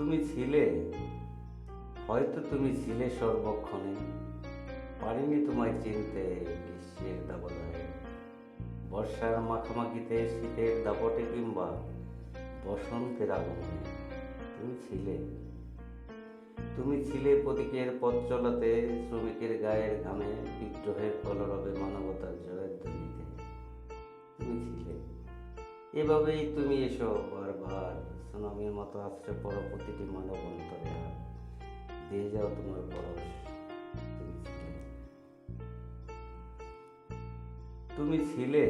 তুমি ছিলে, হয়তো তুমি ছিলে সর্বক্ষণে, পারিনি তোমায় চিনতে গ্রীষ্মের দাবদাহে, বর্ষার মাখামাখিতে, শীতের দাপটে কিংবা বসন্তের আগমনে। তুমি ছিলে, তুমি ছিলে প্রতীকের পথ চলাতে, শ্রমিকের গায়ের ঘামে, বিদ্রোহের কলরবে, মানবতার জয়ের ধ্বনিতে। তুমি ছিলে, এভাবেই তুমি এসো বারবার, সুনামির মতো আছড়ে পড়ো প্রতিটি মানব অন্তরে, আর দিয়ে যাও তোমার পরশ। তুমি ছিলে, তুমি ছিলে